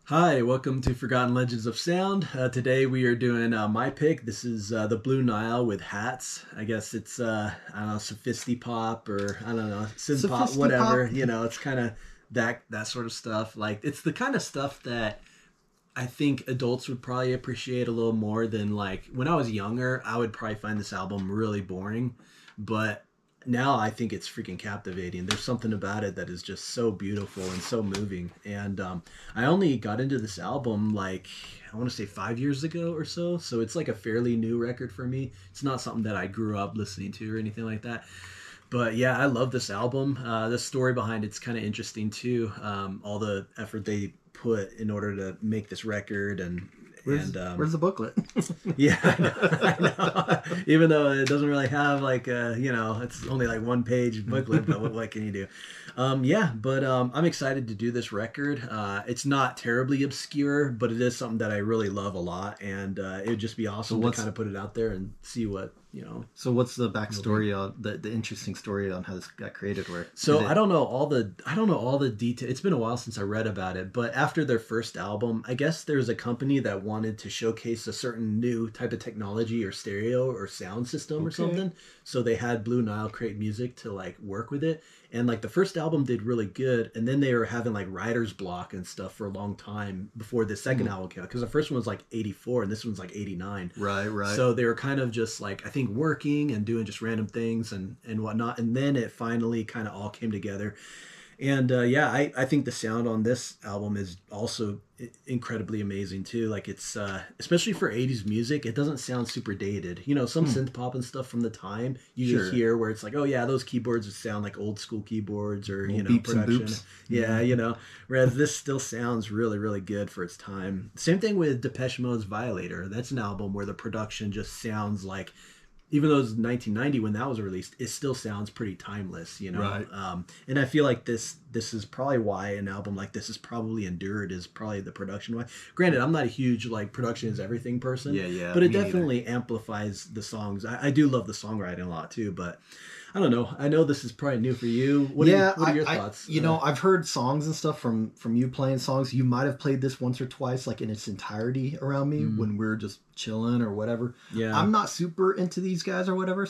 Hi, welcome to Forgotten Legends of Sound. Today we are doing my pick. This is the Blue Nile with hats. I guess it's I don't know, sophisti-pop or I don't know, synth-pop, whatever. Sophisti-pop? You know, it's kind of that sort of stuff. Like it's the kind of stuff that I think adults would probably appreciate a little more than like when I was younger. I would probably find this album really boring, but now I think it's freaking captivating. There's something about it that is just so beautiful and so moving. And I only got into this album like I want to say 5 years ago or so. So it's like a fairly new record for me. It's not something that I grew up listening to or anything like that. But yeah, I love this album. The story behind it's kind of interesting too. All the effort they put in order to make this record Where's the booklet? yeah, I know. Even though it doesn't really have like it's only like one page booklet, but what can you do? I'm excited to do this record. It's not terribly obscure, but it is something that I really love a lot, and it would just be awesome to kind of put it out there and see what you know. So what's the backstory on the interesting story on how this got created? I don't know all the details. It's been a while since I read about it, but after their first album, I guess there's a company that wanted to showcase a certain new type of technology or stereo or sound system or something. So they had Blue Nile create music to like work with it. And like the first album did really good, and then they were having like writer's block and stuff for a long time before the second album came out. Because the first one was like '84, and this one's like '89. Right. So they were kind of just like I think working and doing just random things and whatnot, and then it finally kind of all came together. And I think the sound on this album is also incredibly amazing too. Like it's especially for '80s music, it doesn't sound super dated. You know, some synth pop and stuff from the time you just hear where it's like, oh yeah, those keyboards would sound like old school keyboards or beeps production. and boops. Yeah. Whereas this still sounds really, really good for its time. Same thing with Depeche Mode's Violator. That's an album where the production just sounds like, even though it was 1990 when that was released, it still sounds pretty timeless, Right. And I feel like this is probably why an album like this is probably endured, is probably the production why. Granted, I'm not a huge like production is everything person, but it definitely amplifies the songs. I do love the songwriting a lot too, but I don't know. I know this is probably new for you. What are your thoughts? I've heard songs and stuff from you playing songs. You might have played this once or twice, like in its entirety around me when we are just chilling or whatever. Yeah, I'm not super into these guys or whatever,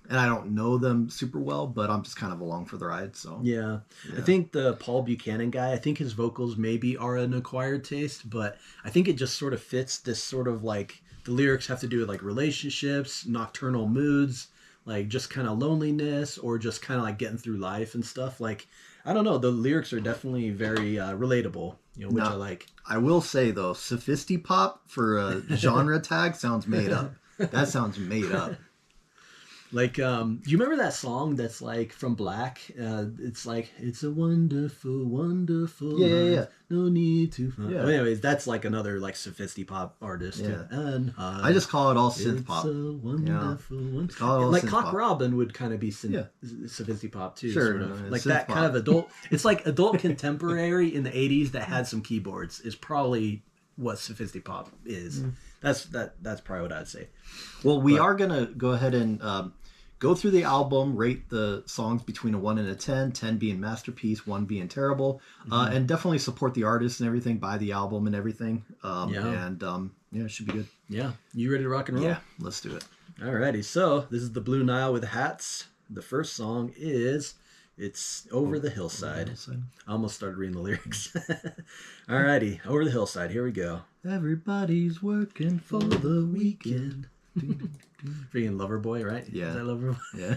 and I don't know them super well, but I'm just kind of along for the ride. So yeah. I think the Paul Buchanan guy, I think his vocals maybe are an acquired taste, but I think it just sort of fits this sort of like the lyrics have to do with like relationships, nocturnal moods, like just kind of loneliness or just kind of like getting through life and stuff. Like, I don't know. The lyrics are definitely very relatable, which I like. I will say though, sophisti-pop for a genre tag sounds made up. That sounds made up. Like, do you remember that song that's like from Black? It's like, it's a wonderful, wonderful life. No need to find. Yeah. Well, anyways, that's like another like sophisti-pop artist. Yeah. And I just call it all synth pop. It's a wonderful one. Call it all like synth Cock pop. Robin would kind of be sophisti-pop too. Sure, Sort of. Like synth that pop. kind of adult. It's like adult contemporary in the '80s that had some keyboards is probably what sophisti-pop is. That's probably what I'd say. Well, we are gonna go ahead and go through the album, rate the songs between a 1 and a 10, 10 being masterpiece, 1 being terrible, and definitely support the artist and everything, buy the album and everything. It should be good. Yeah, you ready to rock and roll? Yeah, let's do it. Alrighty, so this is the Blue Nile with hats. The first song is It's Over the Hillside. I almost started reading the lyrics. Alrighty, Over the Hillside. Here we go. Everybody's working for the weekend. Freaking Loverboy, right? Yeah. Is that Loverboy? Yeah.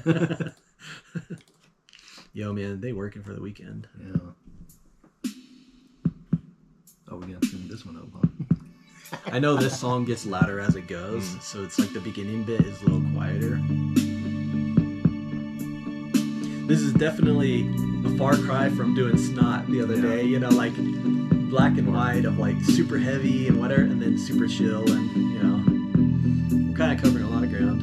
Yo, man, they working for the weekend. Yeah. Oh, we're gonna tune this one up, huh? I know this song gets louder as it goes, so it's like the beginning bit is a little quieter. This is definitely a far cry from doing Snot the other day, like black and white of like super heavy and whatever, and then super chill, and we're kind of covering a lot of ground.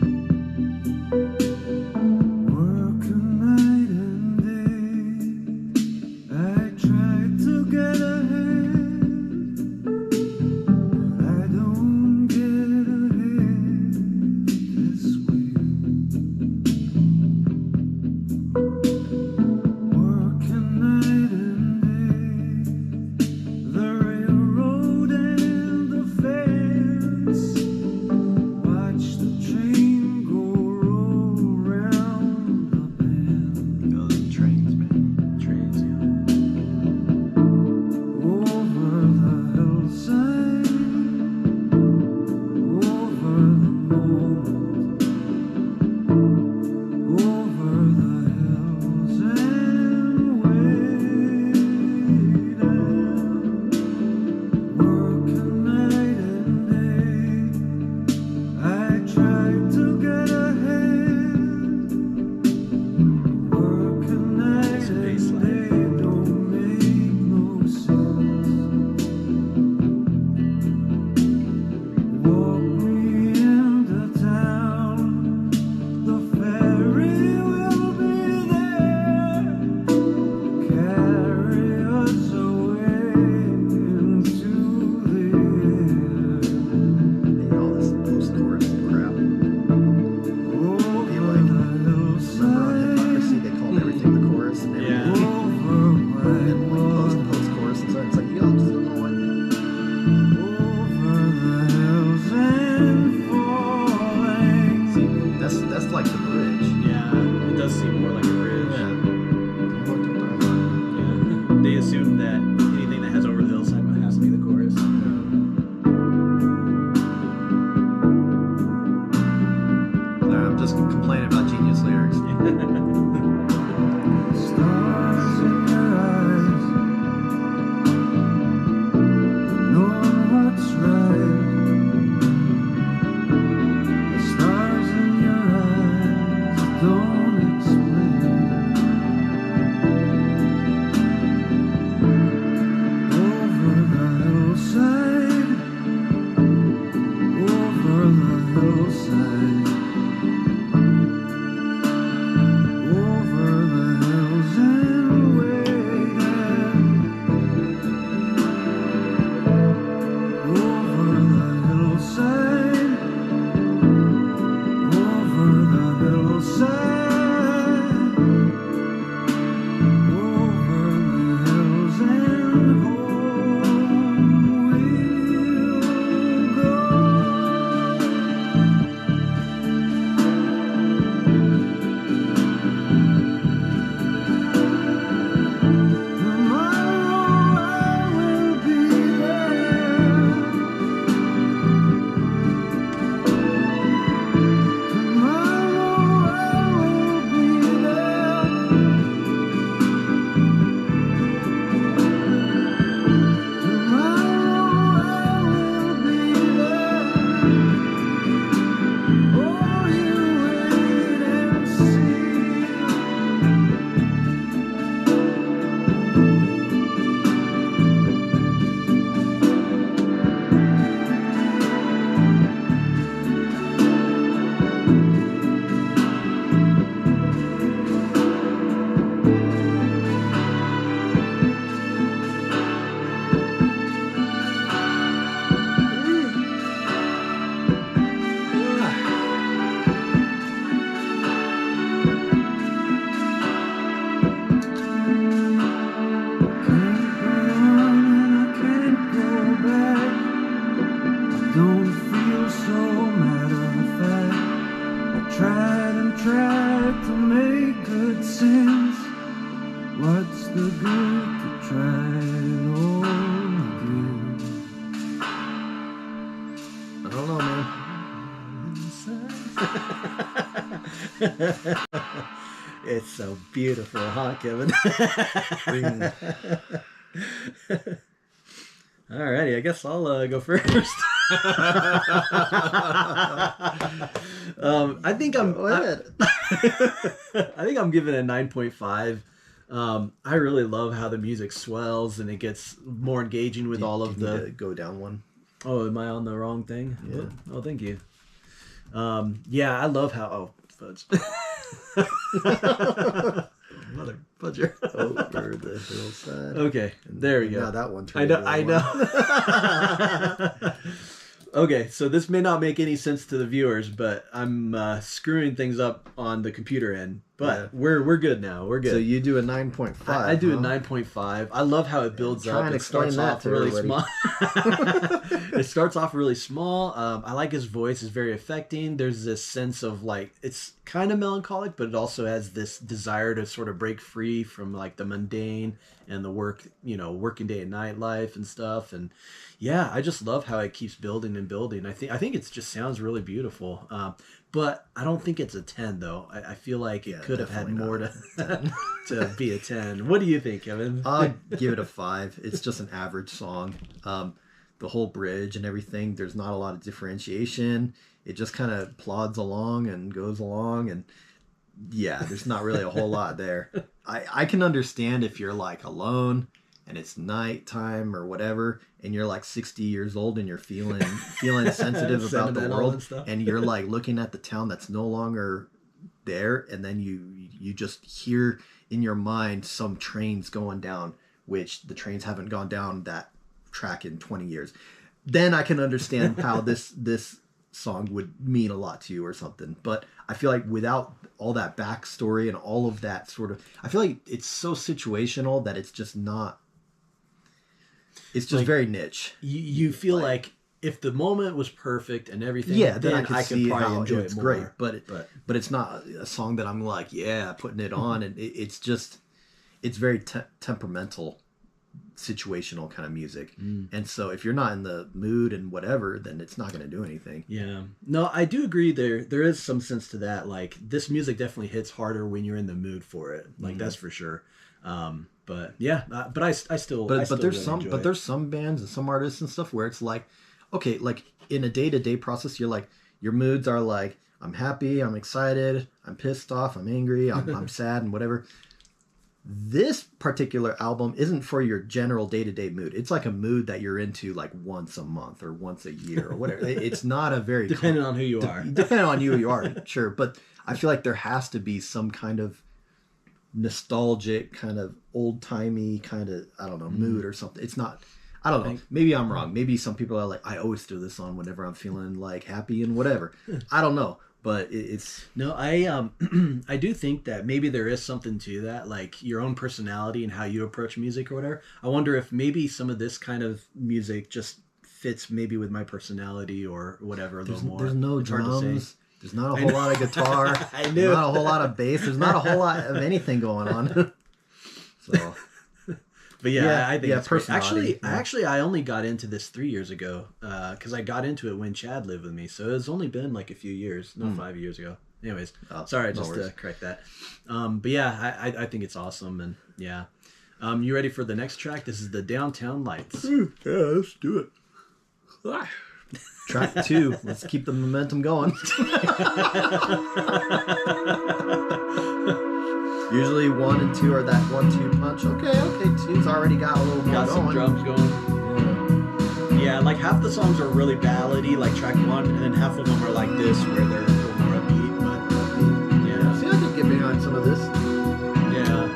trying on you. I don't know, man. It's so beautiful, huh, Kevin? Alrighty, I guess I'll go first. I think I'm. Go ahead. I think I'm giving it a 9.5. I really love how the music swells and it gets more engaging with all of the. Go down one. Oh, am I on the wrong thing? Yeah. Oh, thank you. Yeah, I love how. Oh, fudge. Mother fudger. Over the hillside. Okay, there we go. Now that one. I know. Okay, so this may not make any sense to the viewers, but I'm screwing things up on the computer end. But we're good now. We're good. So you do a 9.5. I do a 9.5. I love how it builds up. It starts off really small. It starts off really small. I like his voice. It's very affecting. There's this sense of like, it's kind of melancholic, but it also has this desire to sort of break free from like the mundane and the working day and night life and stuff. And yeah, I just love how it keeps building and building. I think it just sounds really beautiful. But I don't think it's a 10 though. I feel like it could have had more to be a 10. What do you think, Kevin? I'll give it a 5. It's just an average song. The whole bridge and everything, there's not a lot of differentiation. It just kind of plods along and goes along, and yeah, there's not really a whole lot there. I can understand if you're like alone and it's nighttime or whatever, and you're like 60 years old and you're feeling sensitive about the world, and you're like looking at the town that's no longer there, and then you just hear in your mind some trains going down, which the trains haven't gone down that track in 20 years. Then I can understand how this song would mean a lot to you or something. But I feel like without all that backstory and all of that sort of, I feel like it's so situational that it's just not. It's just like, very niche. You feel like if the moment was perfect and everything, then I could probably enjoy it more. Great, but it's not a song that I'm like, putting it on, and it's very temperamental, situational kind of music. And so if you're not in the mood and whatever, then it's not going to do anything. Yeah, no, I do agree. There is some sense to that. Like this music definitely hits harder when you're in the mood for it. Like that's for sure. But yeah, but I still. But there's really there's some bands and some artists and stuff where it's like, okay, like in a day-to-day process, you're like, your moods are like, I'm happy, I'm excited, I'm pissed off, I'm angry, I'm sad, and whatever. This particular album isn't for your general day-to-day mood. It's like a mood that you're into like once a month or once a year or whatever. It's not a very depending on who you are. Depending on who you are, sure. But I feel like there has to be some kind of nostalgic, kind of old-timey kind of, I don't know, mood or something. It's not, I don't know. Maybe I'm wrong. Maybe some people are like, I always throw this on whenever I'm feeling like happy and whatever. I don't know. But it's no, I do think that maybe there is something to that, like your own personality and how you approach music or whatever. I wonder if maybe some of this kind of music just fits maybe with my personality or whatever a little more. There's no drums. There's not a whole lot of guitar. I knew. There's not a whole lot of bass. There's not a whole lot of anything going on. So. But yeah, I think it's personality. Actually, I only got into this 3 years ago because I got into it when Chad lived with me. So it's only been like a few years, not 5 years ago. Anyways, sorry, just to correct that. But yeah, I think it's awesome. And yeah. You ready for the next track? This is the Downtown Lights. Yeah, let's do it. Track 2. Let's keep the momentum going. Usually 1 and 2 are that 1-2 punch. Okay, 2's already got a little more got some drums going. Yeah, like half the songs are really ballady, like track 1, and then half of them are like this, where they're a little more upbeat. But yeah, see, I could get behind some of this. Yeah,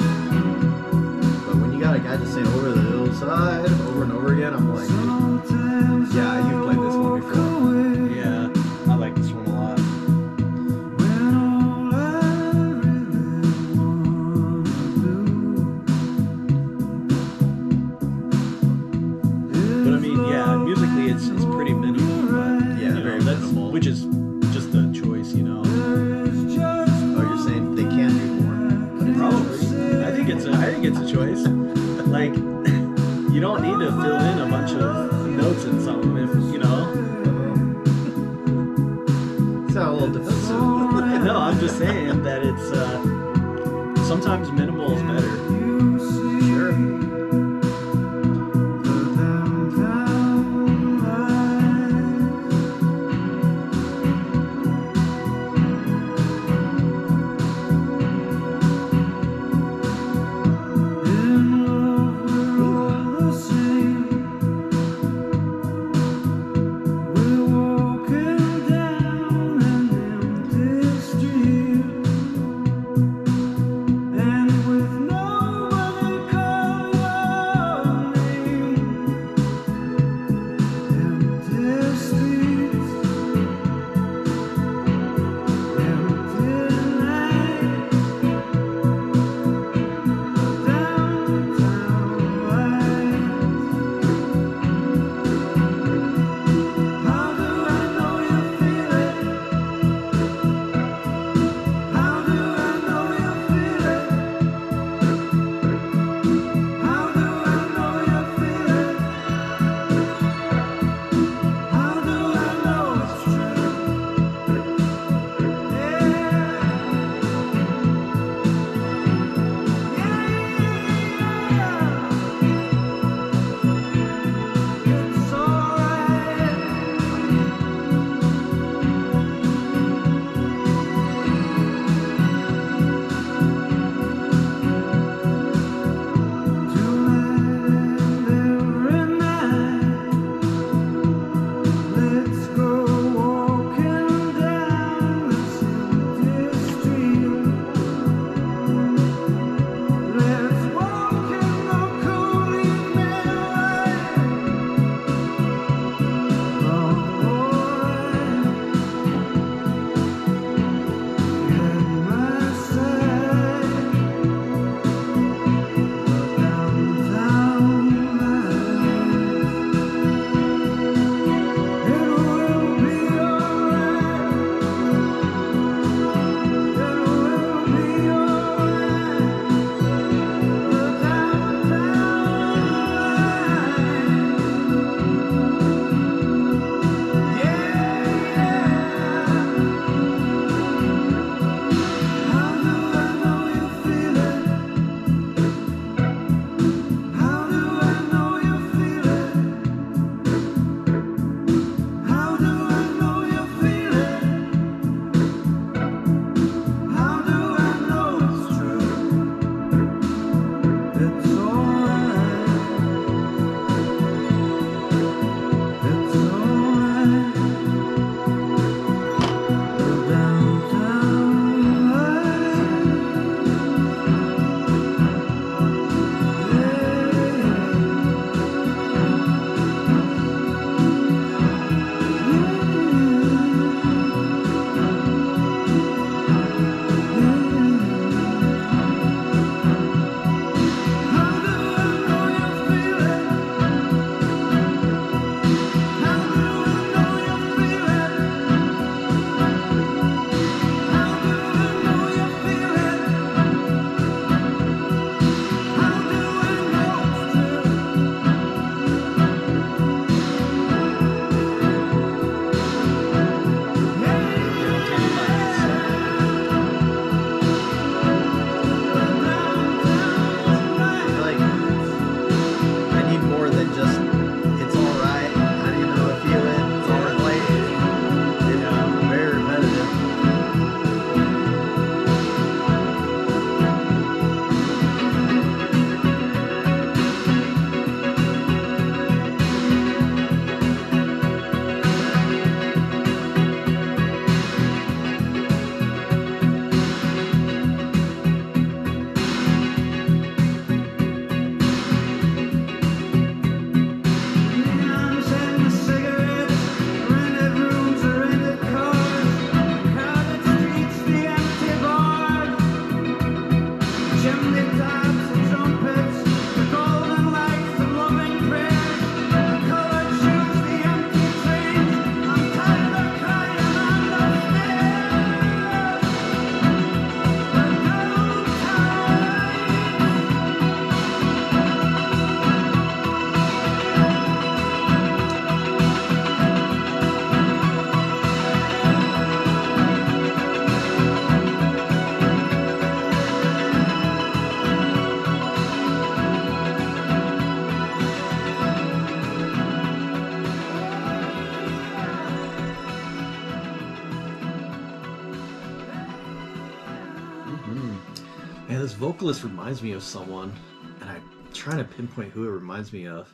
but when you got a guy just saying "over the hillside" over and over again, I'm like, yeah, you've played this one before. Yeah, I like this one a lot. It's pretty minimal, but yeah, very minimal. Which is just a choice, you know. Oh, you're saying they can do more? Probably. I think it's a choice. Like You don't need to fill in a bunch of notes in something if, you know. Sound a little defensive. No, I'm just saying that it's sometimes minimal is better. Sure. And with no this vocalist reminds me of someone, and I'm trying to pinpoint who it reminds me of.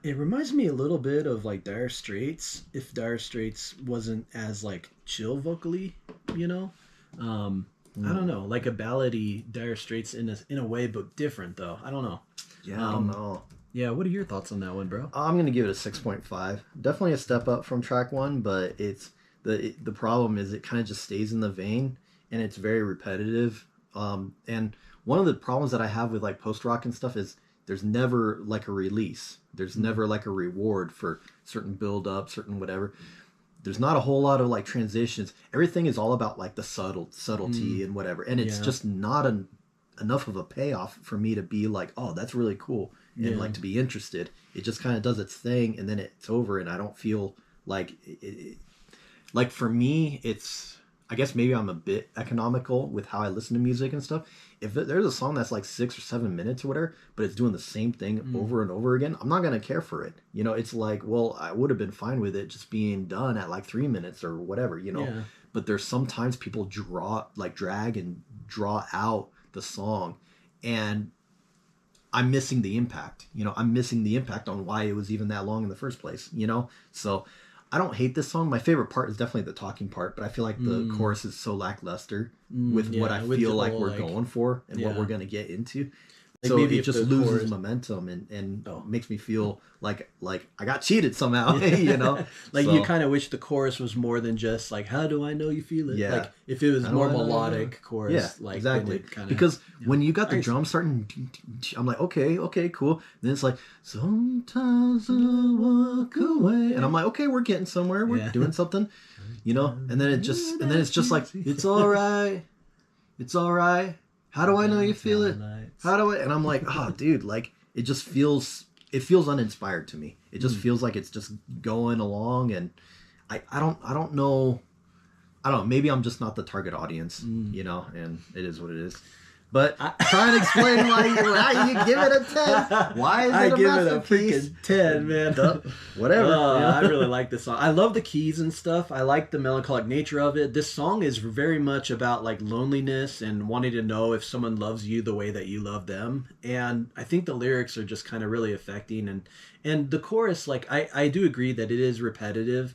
It reminds me a little bit of like Dire Straits, if Dire Straits wasn't as like chill vocally, you know. I don't know, like a ballady Dire Straits in a way, but different though. I don't know. Yeah, I don't know. Yeah, what are your thoughts on that one, bro? I'm gonna give it a 6.5. Definitely a step up from track 1, but it's the problem is it kind of just stays in the vein and it's very repetitive. And one of the problems that I have with like post rock and stuff is there's never like a release. There's never like a reward for certain build up, certain whatever. There's not a whole lot of like transitions. Everything is all about like the subtlety and whatever, and it's just not enough of a payoff for me to be like, oh, that's really cool, and like to be interested. It just kind of does its thing, and then it's over, and I don't feel like like for me, it's, I guess maybe I'm a bit economical with how I listen to music and stuff. If there's a song that's like 6 or 7 minutes or whatever, but it's doing the same thing over and over again, I'm not going to care for it. You know, it's like, well, I would have been fine with it just being done at like 3 minutes or whatever, you know. Yeah. But there's sometimes people drag and draw out the song, and I'm missing the impact. You know, I'm missing the impact on why it was even that long in the first place, you know? So I don't hate this song. My favorite part is definitely the talking part, but I feel like the chorus is so lackluster with what I feel like we're going for and what we're going to get into. Like so maybe it just loses momentum and makes me feel like I got cheated somehow, you know? Like you kind of wish the chorus was more than just like, how do I know you feel it? Yeah. Like if it was more melodic chorus. Yeah, like exactly. Kinda, because when you got the drum starting, I'm like, okay, cool. And then it's like, sometimes I walk away. And I'm like, okay, we're getting somewhere. We're doing something, you know? And then it's just like, it's all right. It's all right. How do I know you feel it? How do I? And I'm like, oh, dude, like it just feels uninspired to me. It just feels like it's just going along, and I don't know. Maybe I'm just not the target audience, you know, and it is what it is. But try and explain why you give it a 10. Why is it a masterpiece? I give it a freaking 10, man. Whatever. I really like this song. I love the keys and stuff. I like the melancholic nature of it. This song is very much about like loneliness and wanting to know if someone loves you the way that you love them. And I think the lyrics are just kind of really affecting. And the chorus, like I do agree that it is repetitive.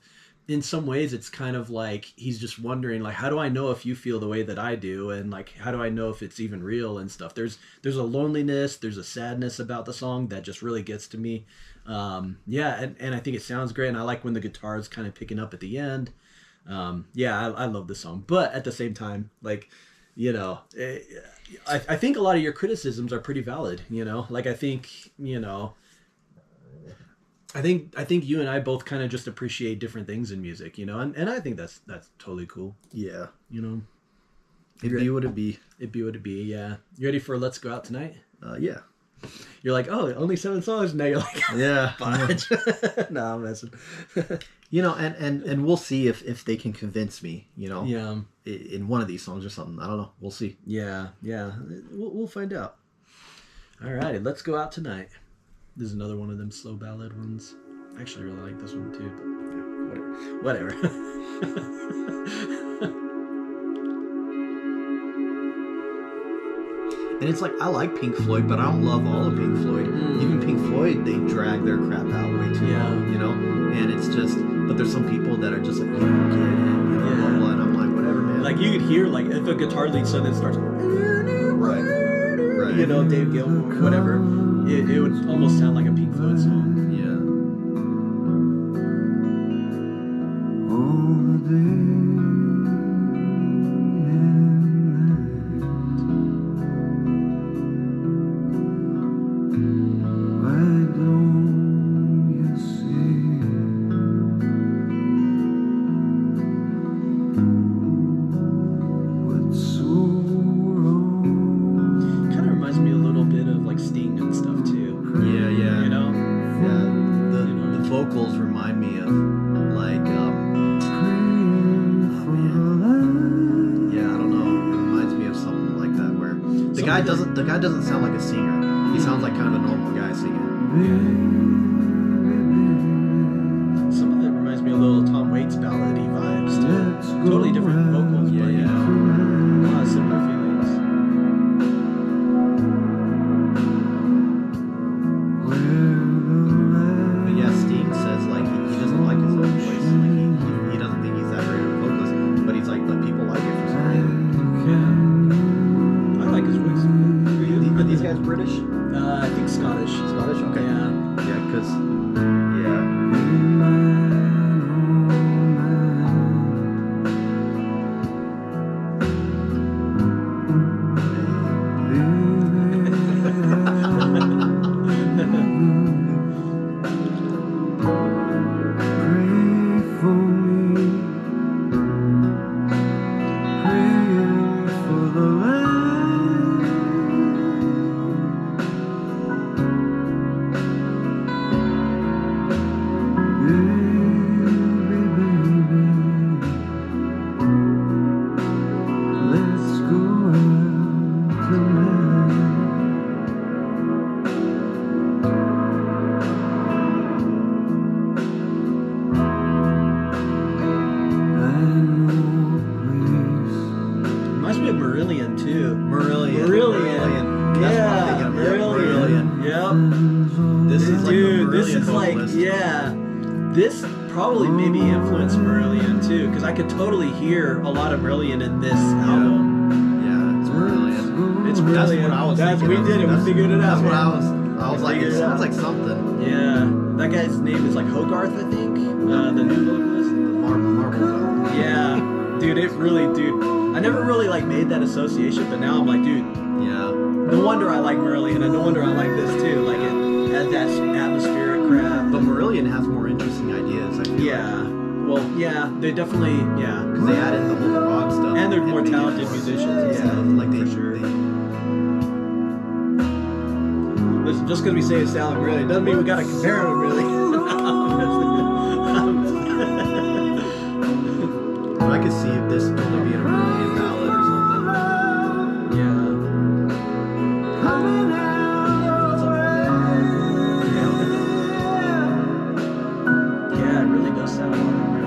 In some ways it's kind of like he's just wondering like, how do I know if you feel the way that I do, and like how do I know if it's even real and stuff. There's a loneliness, there's a sadness about the song that just really gets to me. And I think it sounds great, and I like when the guitar is kind of picking up at the end. I love this song, but at the same time, like, you know, I think a lot of your criticisms are pretty valid, you know. Like I think, you know, I think you and I both kind of just appreciate different things in music, you know, and I think that's totally cool. Yeah. You know, it'd be what it be. It'd be what it be. Yeah. You ready for Let's Go Out Tonight? Yeah. You're like, oh, only 7 songs. Now you're like, yeah. Fudge. No, I'm messing. You know, and we'll see if they can convince me, you know, yeah, in one of these songs or something. I don't know. We'll see. Yeah. We'll find out. All righty, Let's Go Out Tonight. This is another one of them slow ballad ones. I actually really like this one too, but yeah, whatever. And it's like, I like Pink Floyd, but I don't love all of Pink Floyd. Even Pink Floyd, they drag their crap out way too long, you know? And it's just, but there's some people that are just like, you don't get it, you know, blah, blah, and I'm like, whatever, man. Like you could hear, like, if a guitar lead suddenly starts, right. You know, Dave Gilmour, whatever, it would almost sound like a Pink Floyd song. The guy doesn't sound like a singer. He sounds like kind of a normal guy singing. Some of it reminds me a little Tom Waits ballady vibes too. Totally different vocals, but you know, a lot of similar feelings. Reminds me of Marillion too. Marillion. Yeah, Marillion. Yep. This is like Dude, the this is like, vocalist. yeah. This probably maybe influenced Marillion too, because I could totally hear a lot of Marillion in this album. Yeah, it's Marillion. It's Marillion. That's what I was thinking. We did it. We figured it out. That's what man. I was like, it sounds like something. Yeah, that guy's name is like Hogarth, I think. The new vocalist. Marvel. Yeah, dude, I never really like made that association, but now I'm like, dude, Yeah. no wonder I like Marillion, and no wonder I like this too. Like it had that atmospheric crap. But Marillion has more interesting ideas, I feel Yeah, well, yeah, they definitely, yeah. Because they add in the whole rock stuff. And they're more make it talented more- musicians and Yeah, stuff, like they for sure. they- Listen, just because we say it sounds like Marillion doesn't mean we gotta compare them to Marillion. But I could see if this totally being a Marillion ballad or something. Yeah, it really does sound like Marillion.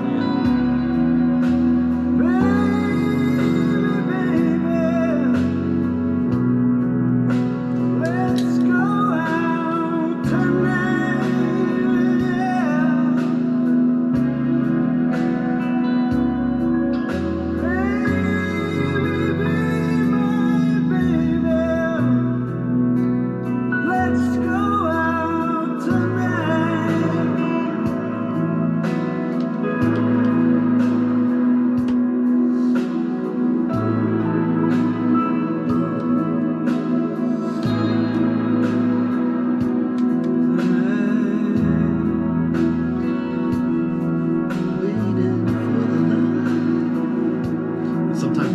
Sometimes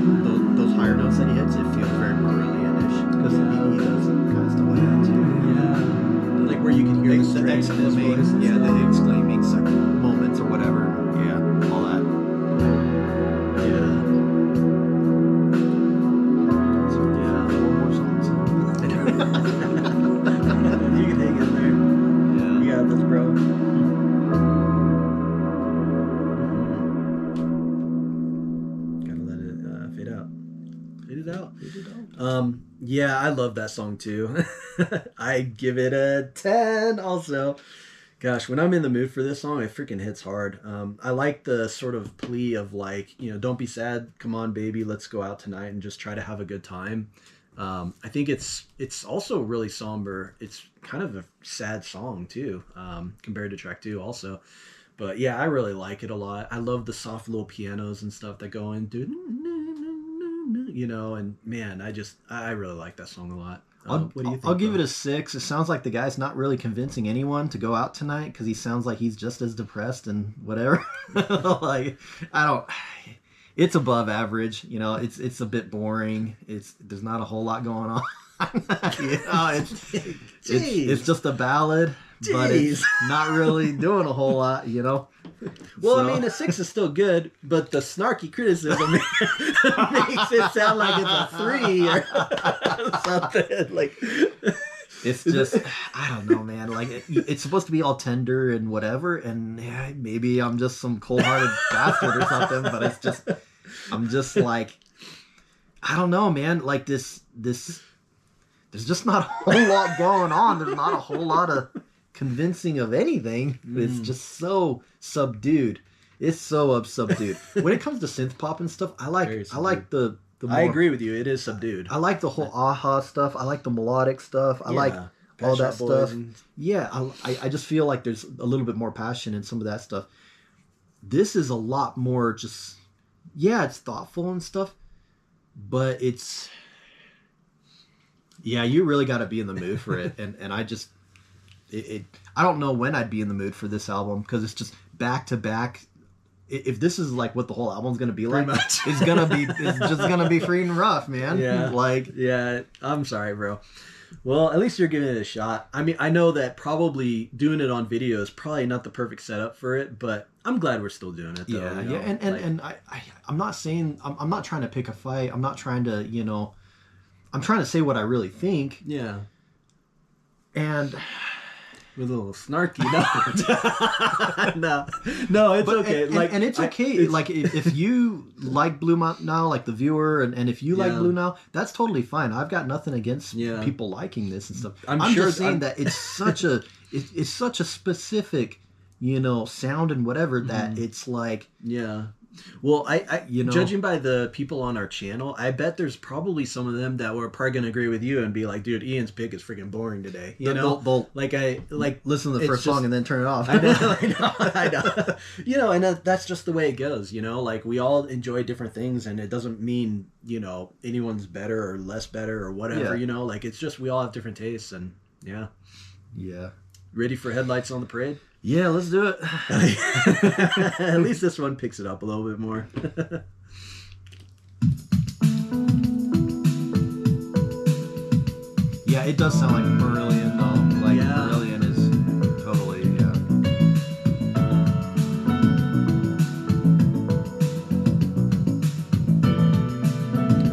those higher notes that he hits, it feels very Marillion-ish. Because he does kind of stuff like that too. Yeah. Like where you can hear the strength in his voice. Yeah, the exclaiming moments or whatever. Yeah, all that. Yeah. So, yeah, one more song. You can hang in there. Yeah. You got this, bro. Gotta let it fade out. Fade it out. Yeah, I love that song too. I give it a 10 also. Gosh, when I'm in the mood for this song, it freaking hits hard. I like the sort of plea of like, don't be sad. Come on, baby, let's go out tonight and just try to have a good time. I think it's also really somber. It's kind of a sad song too, compared to track 2 also. But yeah, I really like it a lot. I love the soft little pianos and stuff that go in, dude. And man, I really like that song a lot. What do you think? I'll give it a 6. It sounds like the guy's not really convincing anyone to go out tonight because he sounds like he's just as depressed and whatever. Like, it's above average. It's a bit boring. There's not a whole lot going on. It's just a ballad, but it's not really doing a whole lot. Well, I mean, a 6 is still good, but the snarky criticism makes it sound like it's a 3 or something. Like, it's just, I don't know, man. Like, it's supposed to be all tender and whatever, and maybe I'm just some cold-hearted bastard or something. But I'm just like, I don't know, man. Like this. There's just not a whole lot going on. There's not a whole lot of convincing of anything. It's just so subdued. It's so subdued. When it comes to synth pop and stuff, I like the more, I agree with you. It is subdued. I like the whole aha stuff. I like the melodic stuff. I like all that stuff. Yeah, I just feel like there's a little bit more passion in some of that stuff. This is a lot more just, it's thoughtful and stuff, but you really got to be in the mood for it. And I don't know when I'd be in the mood for this album because it's just back to back. If this is like what the whole album's gonna be like, it's just gonna be freaking rough, man. Yeah, like yeah. I'm sorry, bro. Well, at least you're giving it a shot. I mean, I know that probably doing it on video is probably not the perfect setup for it, but I'm glad we're still doing it. Though, yeah, you know? and I'm not saying I'm not trying to pick a fight. I'm not trying to I'm trying to say what I really think. Yeah. And with a little snarky, no, it's okay. And it's okay. Like if you like Blue Nile, like the viewer, and if you like Blue Nile, that's totally fine. I've got nothing against people liking this and stuff. I'm sure just saying that it's such a it's such a specific, sound and whatever that it's like Well, I judging by the people on our channel, I bet there's probably some of them that were probably gonna agree with you and be like, "Dude, Ian's pick is freaking boring today." They'll listen to the first song and then turn it off. I know. And that's just the way it goes. Like we all enjoy different things, and it doesn't mean anyone's better or less better or whatever. Like it's just we all have different tastes, and yeah. Ready for headlights on the parade? Yeah, let's do it. At least this one picks it up a little bit more. Yeah, it does sound like Marillion, though. Like, Marillion is totally,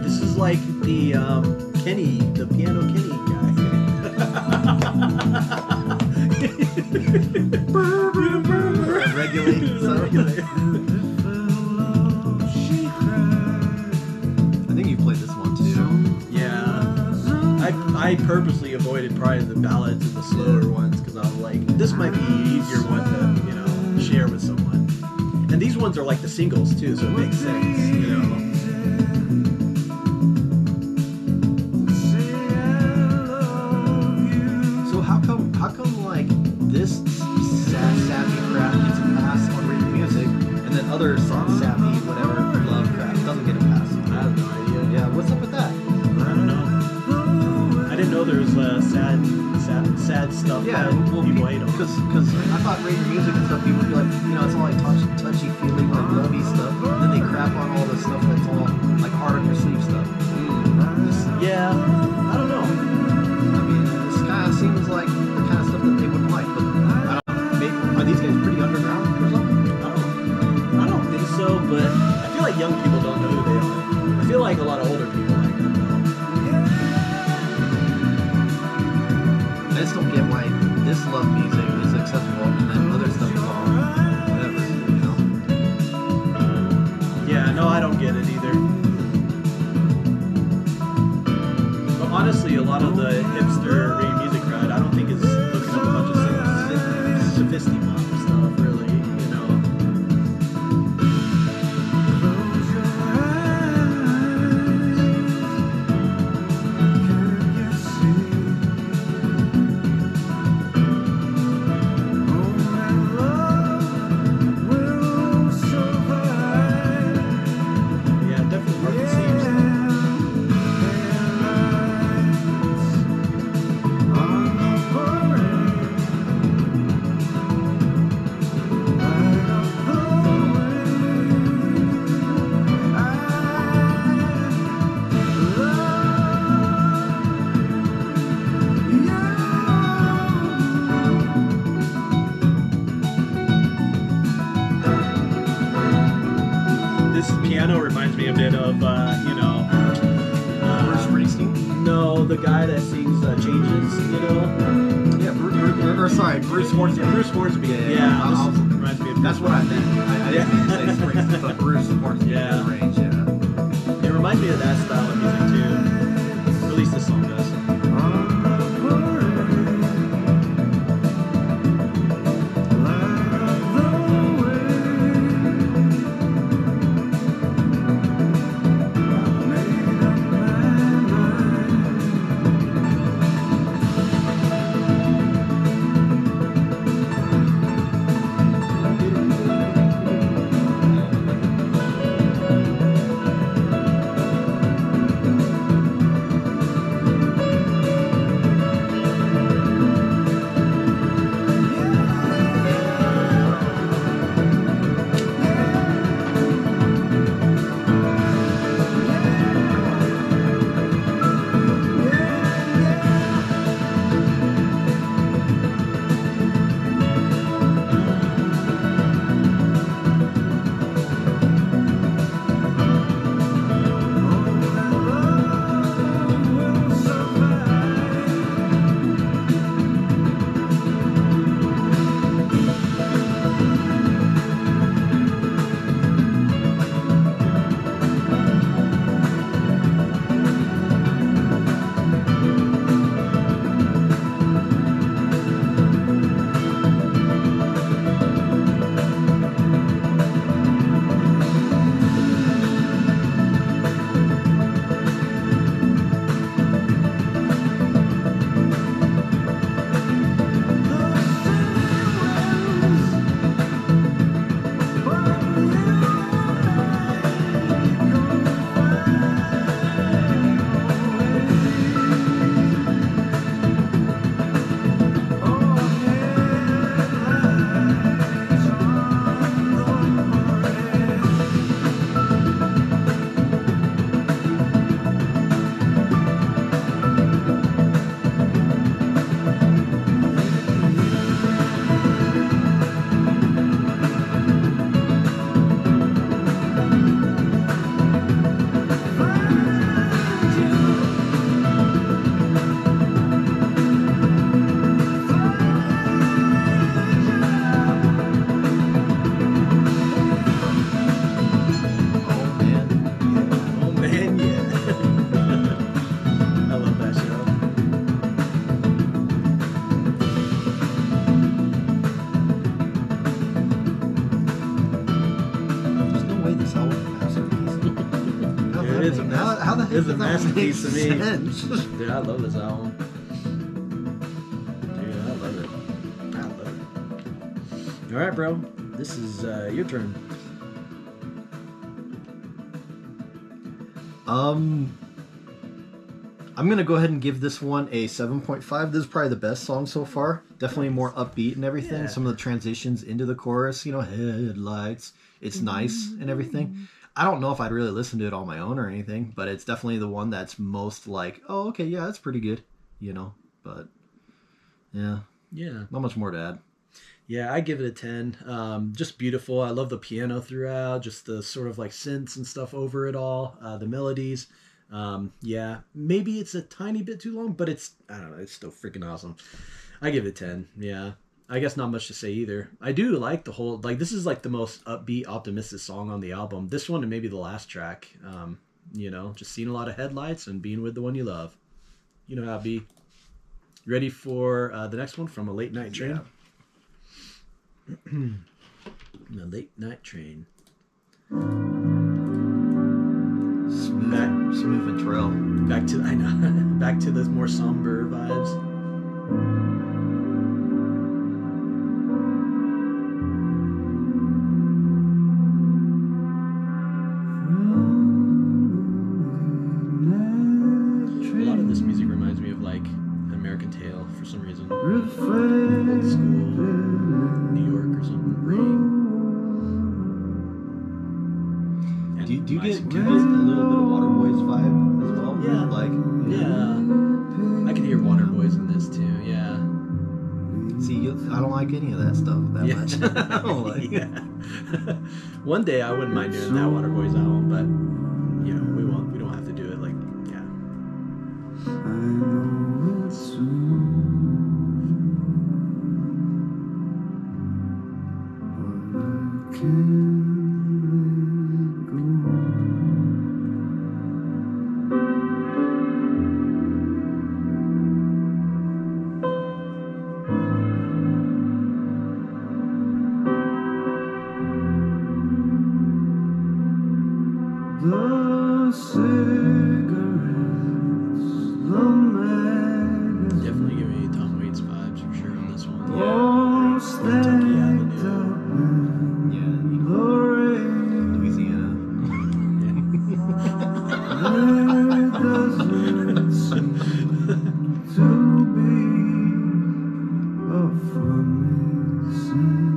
This is like the Piano Kenny guy. Regulate. I think you played this one too. Yeah. I purposely avoided probably the ballads and the slower ones because I was like, this might be an easier one to, share with someone. And these ones are like the singles too, so it makes sense, So how come like this sappy crap gets a pass on radio music, and then other sappy whatever love crap doesn't get a pass? I have no idea. Yeah, what's up with that? I don't know. I didn't know there was sad stuff. Yeah, well, people hate on. Because I thought radio music and stuff, people would be like, it's all like touchy feely, like lovey stuff. And then they crap on all the stuff that's all like hard on your sleeve stuff. Yeah, I don't know. I mean, this kind of seems like the kind of stuff that they wouldn't like. But I don't know. Maybe, are these guys pretty underground or something? I don't think so, but I feel like young people don't know who they are. I feel like a lot of older people like them though. I just don't get why this love music is acceptable and then other stuff is all whatever, Yeah, no, I don't get it either. But honestly, a lot of the hipster radio music crowd, I don't think is looking up a bunch of sophisticated pop stuff, really, piano reminds me a bit of, Bruce Springsteen? No, the guy that sings Changes, Yeah, Bruce Hornsby. Bruce Hornsby. Yeah. This reminds me of That's what I meant. I didn't mean to say Springsteen, but Bruce Hornsby Yeah. range, It reminds me of that style of music too. At least this song does. It's a masterpiece to me. Sense. Dude, I love this album. Dude, I love it. I love it. All right, bro. This is your turn. I'm gonna go ahead and give this one a 7.5. This is probably the best song so far. Definitely more upbeat and everything. Yeah. Some of the transitions into the chorus, headlights. It's nice and everything. I don't know if I'd really listen to it on my own or anything, but it's definitely the one that's most like, oh, okay, yeah, that's pretty good, But yeah, not much more to add. Yeah, I give it a 10. Just beautiful. I love the piano throughout, just the sort of like synths and stuff over it all, the melodies. Yeah, maybe it's a tiny bit too long, but I don't know, it's still freaking awesome. I give it a 10. Yeah. I guess not much to say either. I do like the whole, like, this is like the most upbeat, optimistic song on the album. This one and maybe the last track. Just seeing a lot of headlights and being with the one you love. You know how it be. You ready for the next one from A Late Night Train? Yeah. A Late Night Train. Smooth and trail. Back to those more somber vibes. A lot of this music reminds me of like American Tail for some reason. Old school New York or something. Rain. Do you get a little bit of Waterboys vibe as well? Yeah. I can hear Waterboys in this too. Yeah. See, I don't like any of that stuff that much. I don't like yeah. One day I wouldn't mind doing that Waterboys album, but we won't. We don't have to do it. Like, yeah. I know it's but I can't. The cigarettes, the magazines, Definitely giving me Tom Waits vibes for sure on this one. all Kentucky stacked Avenue. up in the rain. Louisiana. There doesn't seem to be a funny scene.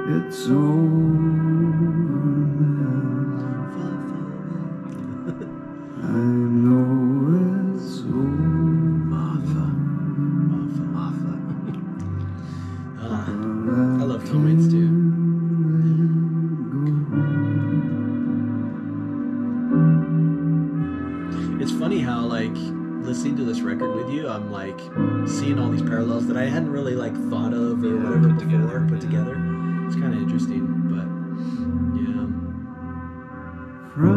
It's over now. I know it's over. Martha. I love Tom Waits too. It's funny how like listening to this record with you, I'm like seeing all these parallels that I hadn't really like thought of or whatever put together. It's kind of interesting, but yeah. From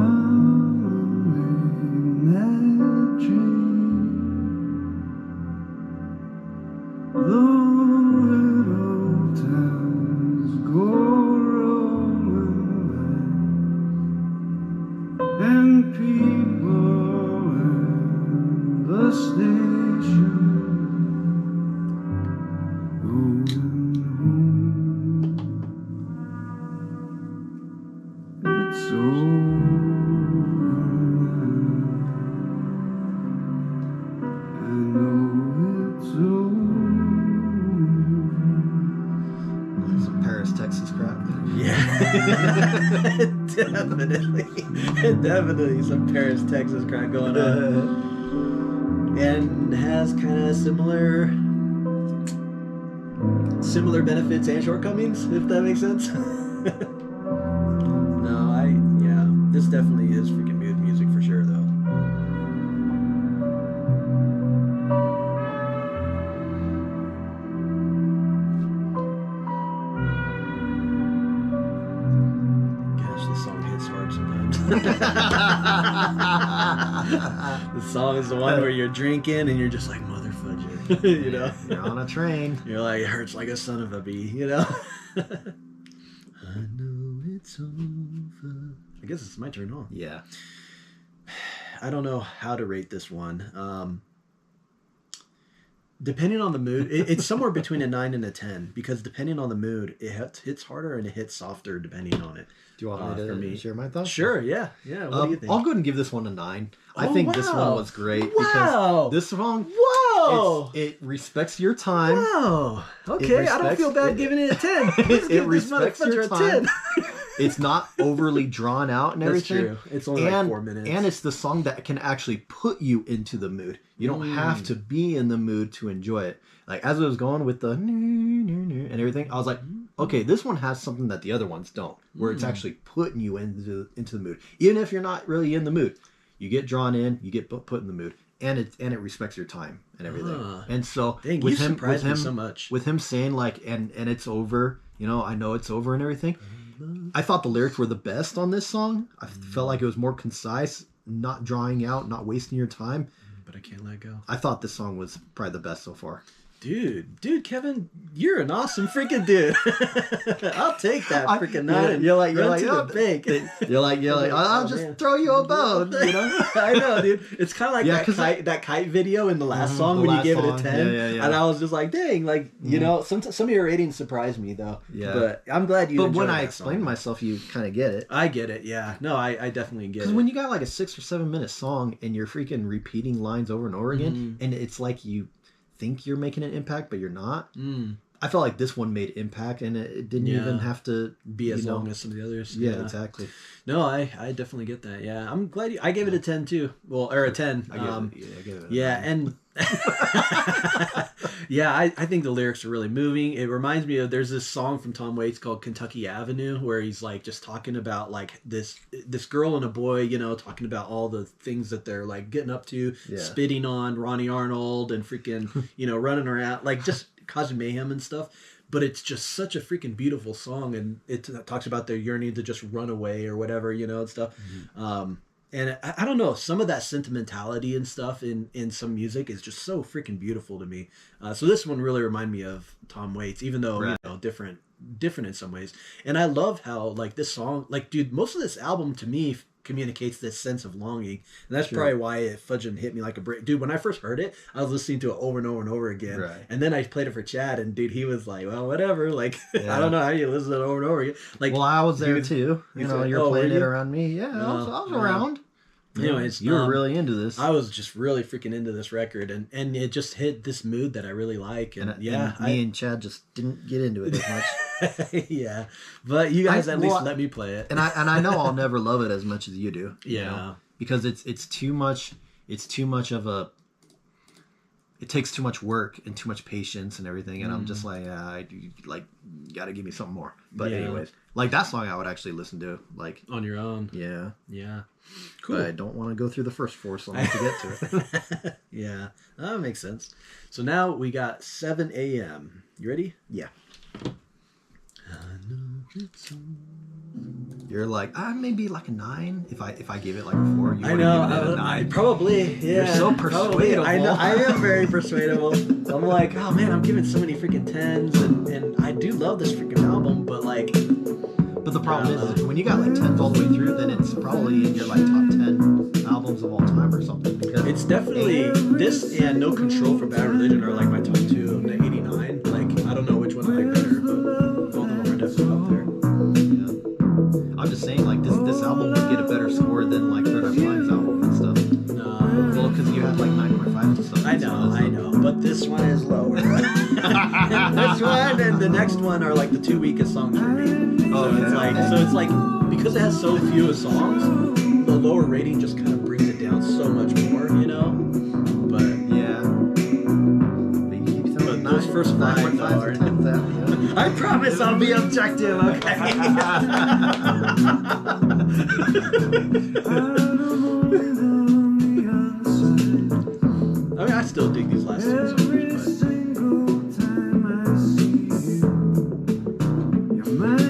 that dream, the little towns go rolling by, and people in the station going home. It's over now. I know it's over. Some Paris, Texas crap. Yeah. Definitely some Paris, Texas crap going on. And has kind of similar benefits and shortcomings, if that makes sense. This definitely is freaking mood music for sure, though. Gosh, this song hits hard sometimes. The song is the one where you're drinking and you're just like, mother fudger, you know? You're on a train. You're like, it hurts like a son of a bee, you know? I know it's over. I guess it's my turn, huh? Yeah. I don't know how to rate this one. Depending on the mood, it's somewhere between a 9 and a 10 because depending on the mood, it hits harder and it hits softer depending on it. Do you want me to share my thoughts? Sure, yeah. What do you think? I'll go ahead and give this one a 9. I Oh, think this one wow. was great Wow. because this song, Whoa! it respects your time. Wow. Okay, I don't feel bad giving it a 10. Let's give this respects your motherfucker a 10. It's not overly drawn out and That's everything. true. It's only like 4 minutes. And it's the song that can actually put you into the mood. You don't have to be in the mood to enjoy it. Like as it was going with the and everything, I was like, okay, this one has something that the other ones don't, where it's actually putting you into the mood. Even if you're not really in the mood, you get drawn in, you get put in the mood, and it respects your time and everything. And so Dang, with you him, surprised me so much. with him saying like, and it's over, I know it's over and everything. I thought the lyrics were the best on this song. I felt like it was more concise, not drawing out, not wasting your time. But I can't let go. I thought this song was probably the best so far. Dude, Kevin, you're an awesome freaking dude. I'll take that freaking 9. You're like, to the bank. You're like, I'll just throw you a bone, I know, dude. It's kind of like that kite video in the last song when you gave it a 10. Yeah. And I was just like, dang, like, some of your ratings surprised me, though. Yeah. But I'm glad you But enjoyed when I that explain song. myself, you kind of get it. I get it, yeah. No, I definitely get it. Because when you got like a 6 or 7 minute song and you're freaking repeating lines over and over again, and it's like you think you're making an impact, but you're not. I felt like this one made impact, and it didn't even have to be as long as some of the others. Yeah, exactly. No, I definitely get that. Yeah, I'm glad I gave it a 10 too. Well, or a 10. I gave it a 9. And yeah, I think the lyrics are really moving. It reminds me of there's this song from Tom Waits called Kentucky Avenue where he's like just talking about like this girl and a boy, talking about all the things that they're like getting up to, spitting on Ronnie Arnold and freaking, running around like just causing mayhem and stuff. But it's just such a freaking beautiful song, and it talks about their yearning to just run away or whatever, and stuff. And I don't know, some of that sentimentality and stuff in some music is just so freaking beautiful to me. So this one really reminded me of Tom Waits, even though different in some ways. And I love how like this song, like dude, most of this album to me communicates this sense of longing, and that's probably why it fudging hit me like a brick. Dude, when I first heard it, I was listening to it over and over and over again, and then I played it for Chad, and dude, he was like, well, whatever, like I don't know how you listen to it over and over again. Like, well, I was there too, you're playing it around me. Yeah, I was around. Anyways, you were really into this. I was just really freaking into this record, and it just hit this mood that I really like. And me and Chad just didn't get into it as much. Yeah, but you guys at least let me play it, and I know I'll never love it as much as you do. Yeah, because it's too much. It's too much of a. It takes too much work and too much patience and everything, and I'm just like, you gotta give me something more. But anyways, like that song, I would actually listen to like on your own. Yeah. Cool. But I don't want to go through the first 4 songs to get to it. Yeah, that makes sense. So now we got 7 a.m. You ready? Yeah. You're like, maybe like a 9. If I gave it like a 4, you I would know, give it a 9. Probably. Yeah. You're so persuadable. I know. I am very persuadable. I'm like, oh man, I'm giving so many freaking 10s, and I do love this freaking album, but like. But the problem is when you got like 10s all the way through, then it's probably in your like top 10 albums of all time or something. Because it's definitely this and No Control for Bad Religion are like my top 2 of the 89. Like I don't know which one I like better, but both of them are definitely up there. Yeah. I'm just saying like this album would get a better score than like Third Eye Blind's album and stuff. No. Well, because you had like 9.5 and stuff. I know, but this one is lower. This one and the next one are like the 2 weakest songs for me. So it's like because it has so few songs, the lower rating just kind of brings it down so much more, But yeah, but those first 5 are. I promise I'll be objective. Okay. I mean, I still dig these last 2 songs, but.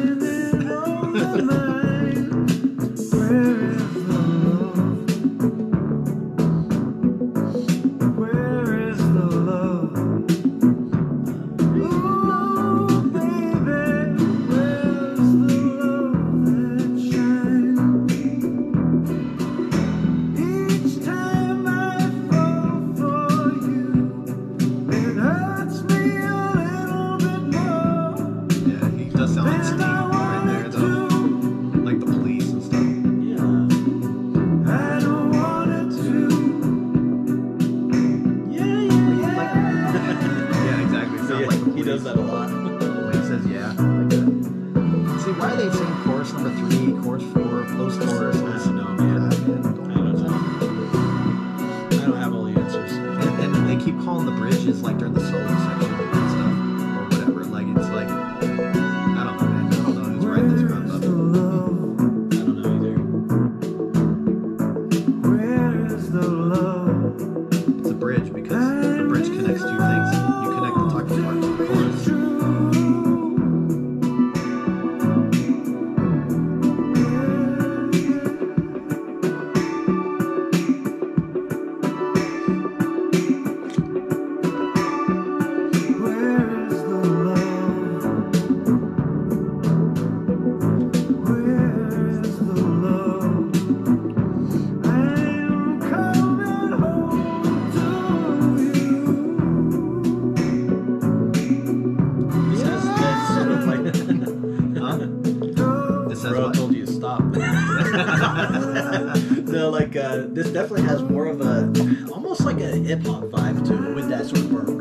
this definitely has more of a, almost like a hip hop vibe to it with that sort of,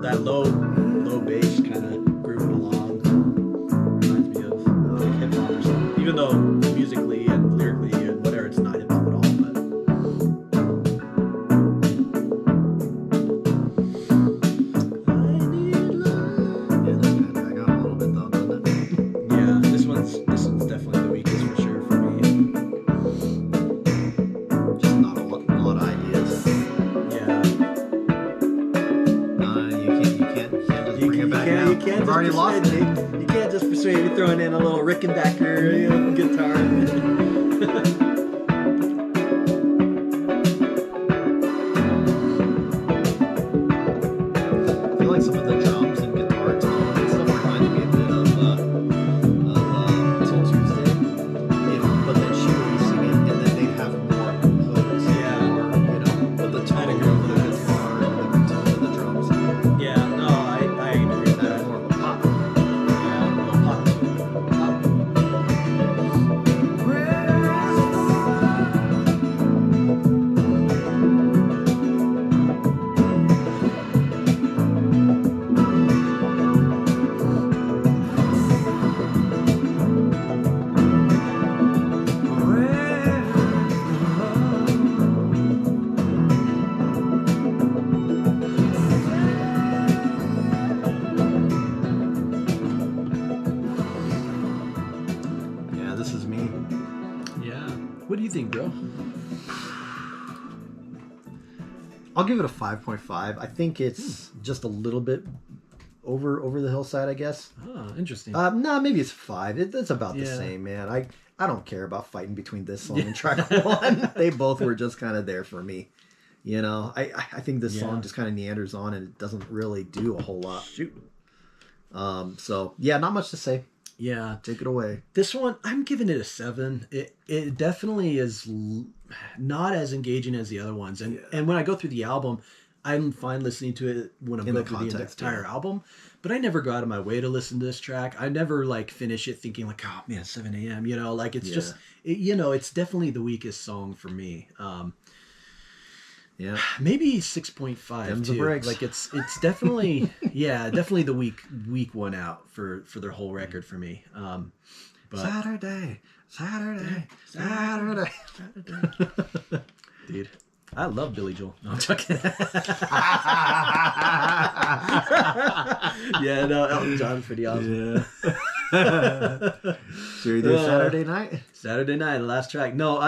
that low bass kind of grooving along. Reminds me of like hip hop or something. Even though musically and lyrically and whatever, it's not hip hop at all. But I got a little bit though, doesn't it? yeah, this one's definitely the weakest for sure for me. Just not a lot of ideas. Yeah. You can't just bring it back now. You can't I've just already lost persuade it. me. You can't just persuade me throwing in a little Rickenbacker guitar. I feel like some of the drums and guitar tone and stuff reminds me a bit of Till Tuesday. But then she would be singing, and then they'd have more notes. Yeah. Or, but the tone of the guitar and the tone of the drums. Yeah, no, I agree with That's that. more of a pop. Yeah, a little pop. Yeah, this is me. Yeah. What do you think, bro? I'll give it a 5.5. I think it's just a little bit over the hillside, I guess. Oh, interesting. No, maybe it's 5. It's about the Yeah. same, man. I don't care about fighting between this song and track 1. They both were just kind of there for me. I think this song just kind of meanders on and it doesn't really do a whole lot. Shoot. So yeah, not much to say. Yeah. Take it away. This one, I'm giving it a 7. It definitely is not as engaging as the other ones. And when I go through the album, I'm fine listening to it when I'm In going the through the context, entire album. But I never go out of my way to listen to this track. I never like finish it thinking like, oh man, 7 a.m. Like it's just, it's definitely the weakest song for me. Yeah. Maybe 6.5 Them's the too. breaks. Like it's definitely definitely the weak one out for their whole record for me. But Saturday. dude, I love Billy Joel. No, I'm joking. Yeah, no, Elton John's pretty awesome. Yeah. Should we do Saturday night? Saturday Night, the last track. No,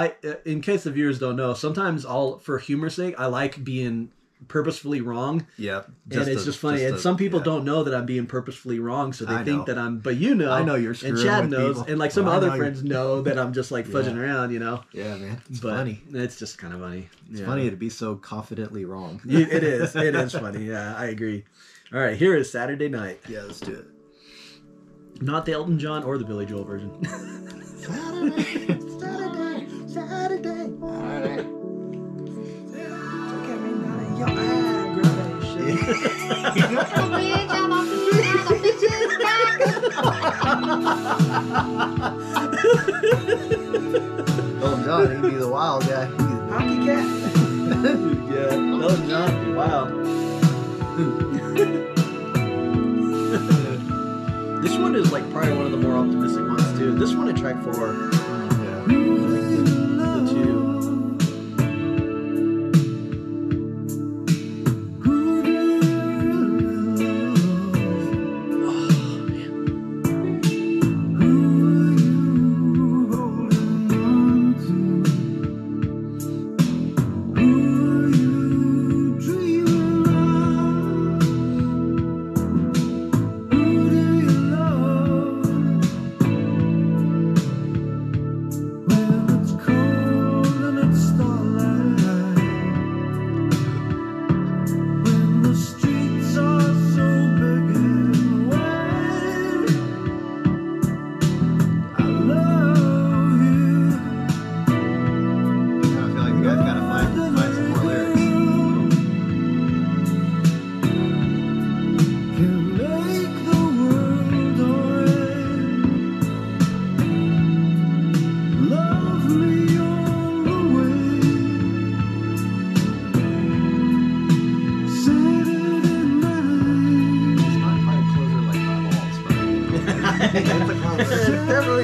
in case the viewers don't know, sometimes for humor's sake, I like being purposefully wrong. Yep. And it's just funny. And some people don't know that I'm being purposefully wrong, so they I think know. that I'm, but you know. I know you're screwing And Chad with knows. people. And like some Well, I other know friends know that I'm just like fudging Yeah. around, Yeah, man. It's but funny. It's just kind of funny. It's funny to be so confidently wrong. It is. It is funny. Yeah, I agree. All right, here is Saturday Night. Yeah, let's do it. Not the Elton John or the Billy Joel version. Saturday. Oh, John, he'd be the wild guy. Hockey cat. Yeah, Elton John. Wow. This one is like probably one of the more optimistic ones too. This one at track 4. Yeah. The two.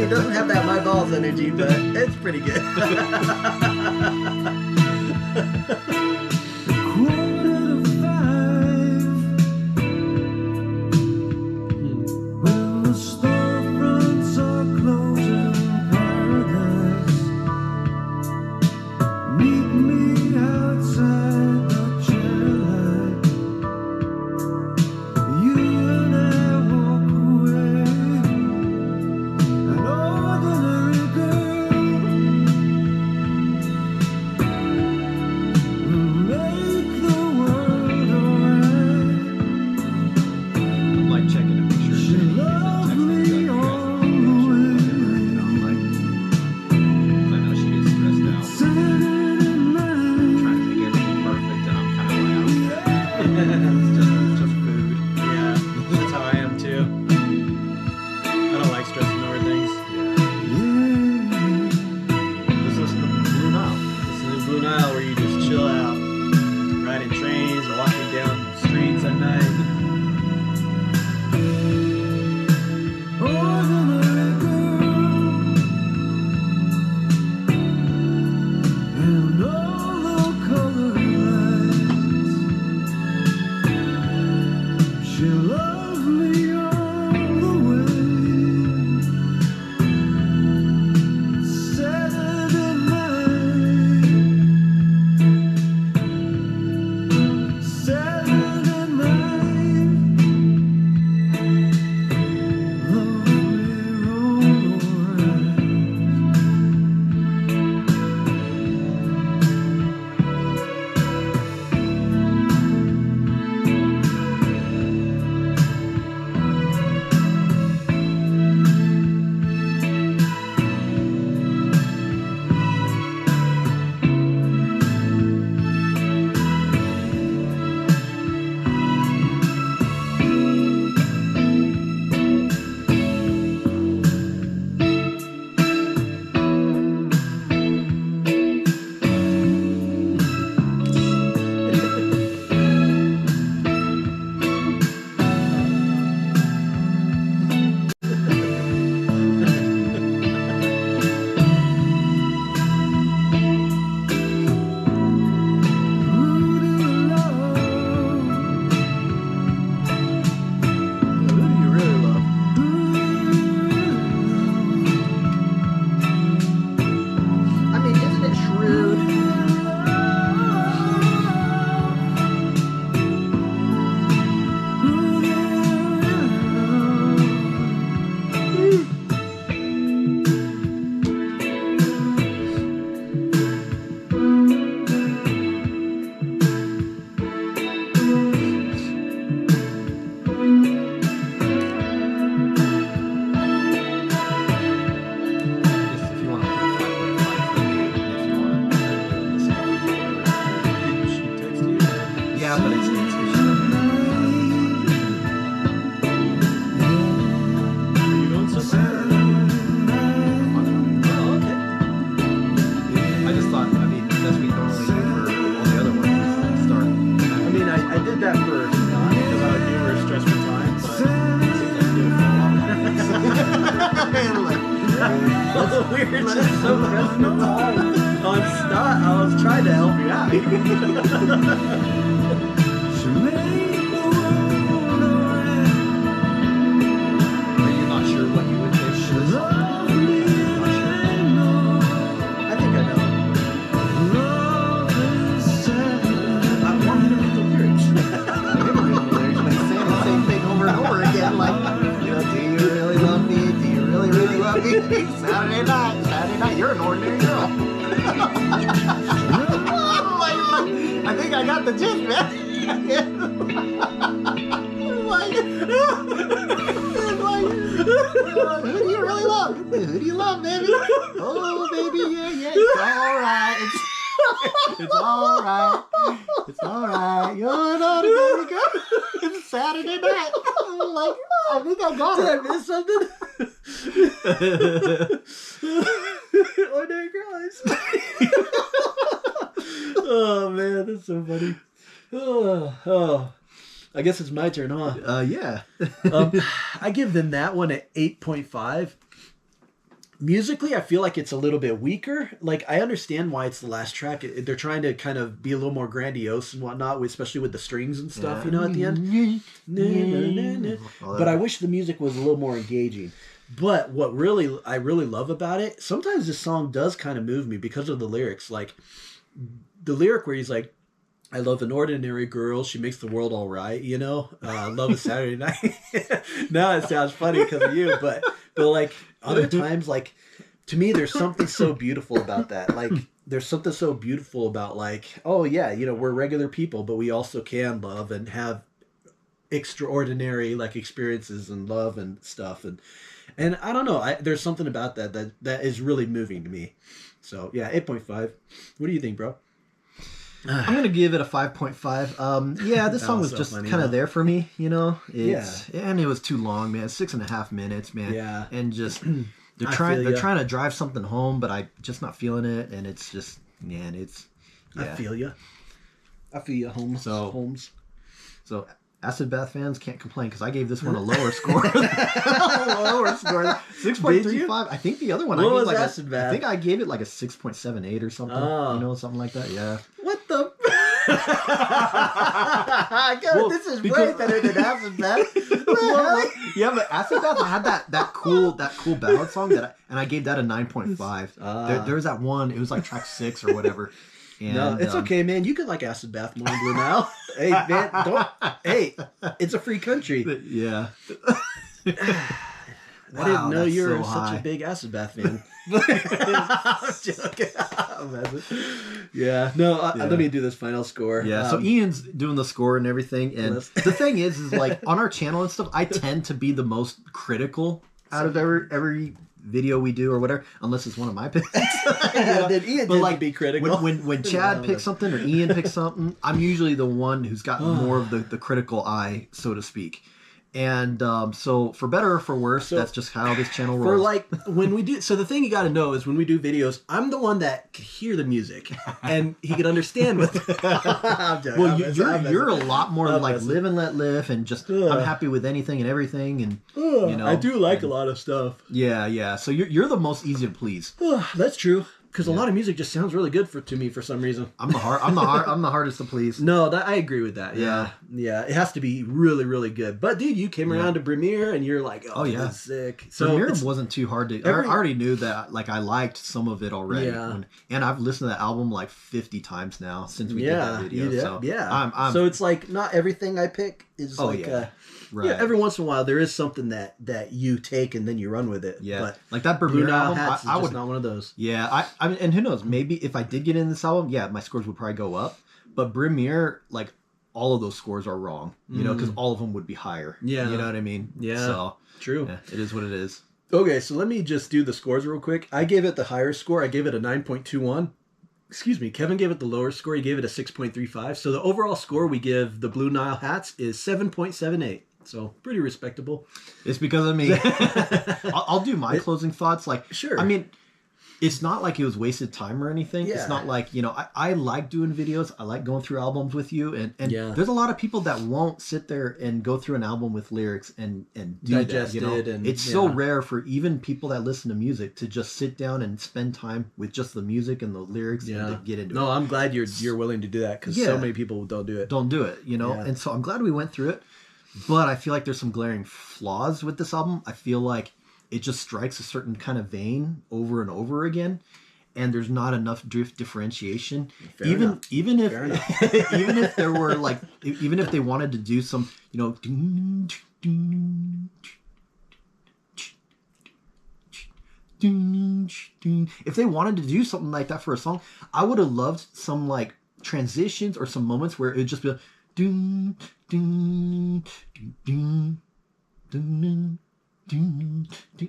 it doesn't have that my balls energy, but it's pretty good. Blue Nile, where you just chill out, riding trains or walking down streets at night. We're just so pressing the time on stop. I was trying to help you out. Are you not sure what you would pick for this song? Not sure. I think I know. I want you to read the lyrics. I never read the lyrics, but he's saying the same thing over and over again. Like, you know, do you really love me? Do you really, really love me? Saturday night, you're an ordinary girl. I think I got the gist, man. Who do you really love? Who do you love, baby? Oh, baby, yeah, it's alright. It's alright. It's alright. You're not a baby girl. It's Saturday night. I'm like, I think I got it. Did I miss something? Ordinary girls. Oh man, that's so funny. Oh. I guess it's my turn, huh? Yeah. I give them that one at 8.5. musically, I feel like it's a little bit weaker. Like, I understand why it's the last track. They're trying to kind of be a little more grandiose and whatnot, especially with the strings and stuff, you know, at the end. But I wish the music was a little more engaging. But what I really love about it, sometimes this song does kind of move me because of the lyrics. Like, the lyric where he's like, I love an ordinary girl. She makes the world all right, you know? Love a Saturday night. Now it sounds funny because of you, but like other times, like to me, there's something so beautiful about that. Like there's something so beautiful about like, oh yeah, you know, we're regular people, but we also can love and have extraordinary like experiences and love and stuff. And I don't know, there's something about that is really moving to me. So yeah, 8.5. What do you think, bro? I'm gonna give it a 5.5. Yeah, this song was so just funny, kind though. of there for me, you know. And it was too long, man. 6.5 minutes, man. Yeah. And just they're I trying feel ya. to drive something home, but I just not feeling it, and it's just I feel you. Holmes. So Acid Bath fans can't complain because I gave this one a lower score. Lower score. 6.35. I think the other one What I gave was like Acid Bath? I think I gave it like a 6.78 or something. Oh. You know, something like that. Yeah. What the? Well, this is because- way better than Acid Bath. Yeah, but Acid Bath had that cool ballad song and I gave that a 9.5. There's that one. It was like track 6 or whatever. And, No, it's okay, man. You could like Acid Bath more than Blue Nile. Hey, man, don't. Hey, it's a free country. Yeah. I didn't know that's you were so such high. a big Acid Bath fan. I'm joking. Yeah, no. Let me do this final score. Yeah, so Ian's doing the score and everything, and the thing is like on our channel and stuff, I tend to be the most critical out of every video we do or whatever, unless it's one of my picks. Then Ian But did like be critical. when Chad picks something or Ian picks something, I'm usually the one who's got more of the critical eye, so to speak. And so for better or for worse, that's just how this channel rolls. For like when we do, so the thing you got to know is when we do videos, I'm the one that can hear the music and he can understand what. I'm joking. Well, I'm you're a lot more I'm like messing. live and let live, and just I'm happy with anything and everything, and you know I do like a lot of stuff. Yeah. So you're the most easy to please. That's true. Because a lot of music just sounds really good to me for some reason. I'm the hardest to please. No, I agree with that. Yeah. It has to be really, really good. But dude, you came around to Premiere and you're like, oh yeah, sick. So Premiere wasn't too hard to. I already knew that. Like I liked some of it already. Yeah. And I've listened to that album like 50 times now since we did that video. So yeah. So it's like not everything I pick is right. Yeah, every once in a while there is something that you take and then you run with it. Yeah. But like that Blue Premiere Nile album, Hats is I just would not one of those. Yeah, I mean, and who knows? Maybe if I did get in this album, my scores would probably go up. But Premiere, like all of those scores are wrong, you know, because all of them would be higher. Yeah, you know what I mean. Yeah, so true. Yeah, it is what it is. Okay, so let me just do the scores real quick. I gave it the higher score. I gave it a 9.21. Excuse me. Kevin gave it the lower score. He gave it a 6.35. So the overall score we give the Blue Nile Hats is 7.78. So pretty respectable. It's because of me. I'll do my closing thoughts. Like, sure. I mean, it's not like it was wasted time or anything. Yeah. It's not like, you know, I like doing videos. I like going through albums with you. And there's a lot of people that won't sit there and go through an album with lyrics and do digest that. You know? it. And, it's so rare for even people that listen to music to just sit down and spend time with just the music and the lyrics and to get into it. No, I'm glad you're willing to do that because so many people don't do it. Don't do it, you know? Yeah. And so I'm glad we went through it. But I feel like there's some glaring flaws with this album. I feel like it just strikes a certain kind of vein over and over again, and there's not enough differentiation. Even if even if there were like even if they wanted to do some, you know, if they wanted to do something like that for a song, I would have loved some like transitions or some moments where it would just be like, and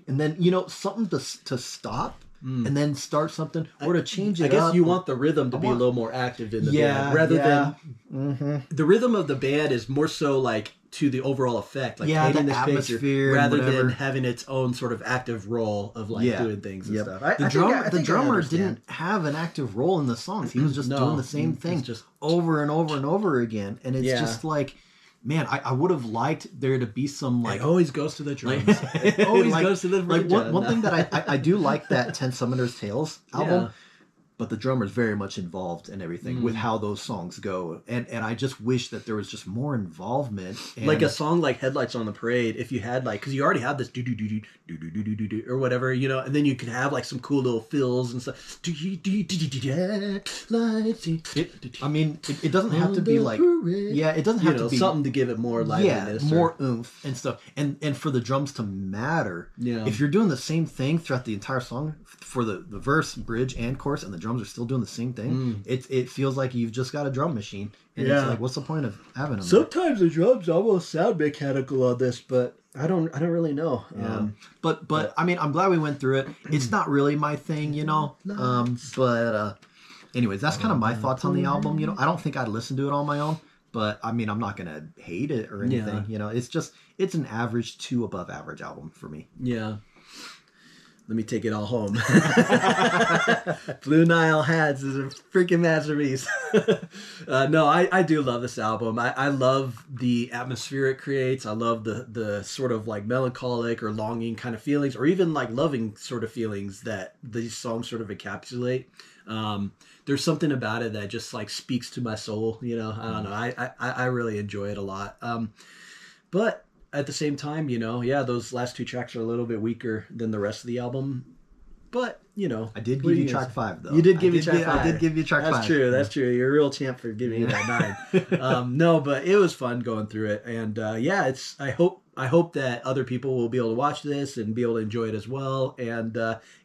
then, you know, something to stop and then start something or to change it up. I guess you want the rhythm to be a little more active in the band rather than the rhythm of the band is more so like to the overall effect, like painting the this atmosphere picture rather than having its own sort of active role of like doing things and stuff. The drummer didn't have an active role in the songs. He was just doing the same thing just over and over and over again. And it's just like, man, I would have liked there to be some like It always goes to the drums. like It always like, goes to the like bridge. one thing that I do like that 10 Summoner's Tales album. Yeah. But the drummer's very much involved in everything with how those songs go, and I just wish that there was just more involvement. And like a song like Headlights on the Parade, if you had like, because you already have this do do do do do do do do do do or whatever, you know, and then you could have like some cool little fills and stuff. I mean, it doesn't have to be like, yeah, it doesn't have to be something to give it more liveliness, more oomph and stuff, and for the drums to matter. Yeah. If you're doing the same thing throughout the entire song for the verse, bridge, and chorus, and the drums are still doing the same thing, it feels like you've just got a drum machine, and it's like, what's the point of having them? Sometimes the drums almost sound mechanical on this, but I don't really know. But I mean, I'm glad we went through it. It's not really my thing, you know. Anyways, that's kind of my thoughts on the album. You know, I don't think I'd listen to it on my own, but I mean, I'm not gonna hate it or anything. Yeah. You know, it's an average to above average album for me. Yeah. Let me take it all home. Blue Nile Hats is a freaking masterpiece. No, I do love this album. I love the atmosphere it creates. I love the sort of like melancholic or longing kind of feelings, or even like loving sort of feelings that these songs sort of encapsulate. There's something about it that just like speaks to my soul. You know, I don't know. I really enjoy it a lot. But at the same time, you know, yeah, those last two tracks are a little bit weaker than the rest of the album. But, you know. I did give you track 5, though. You did give me track 5. I did give you track 5. That's true. That's true. You're a real champ for giving me that 9. No, but it was fun going through it. And, yeah, I hope that other people will be able to watch this and be able to enjoy it as well. And,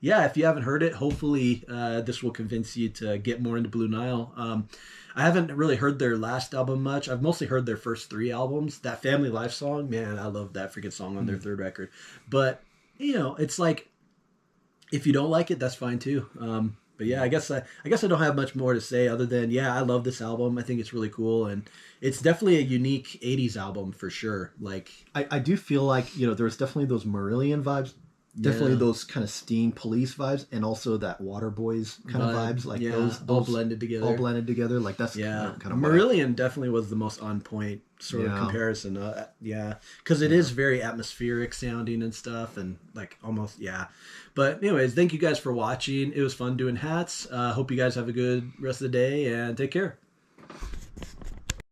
yeah, if you haven't heard it, hopefully this will convince you to get more into Blue Nile. I haven't really heard their last album much. I've mostly heard their first 3 albums. That Family Life song, man, I love that freaking song on their 3rd record. But, you know, it's like, if you don't like it, that's fine too. But yeah, I guess I don't have much more to say other than, yeah, I love this album. I think it's really cool, and it's definitely a unique 80s album for sure. Like, I do feel like, you know, there's definitely those Marillion vibes. Definitely those kind of Steam Police vibes, and also that Water Boys kind of vibes, like those all blended together. All blended together, like that's kind of Marillion definitely was the most on point sort of comparison. Because it is very atmospheric sounding and stuff, and like almost But anyways, thank you guys for watching. It was fun doing hats. Hope you guys have a good rest of the day, and take care.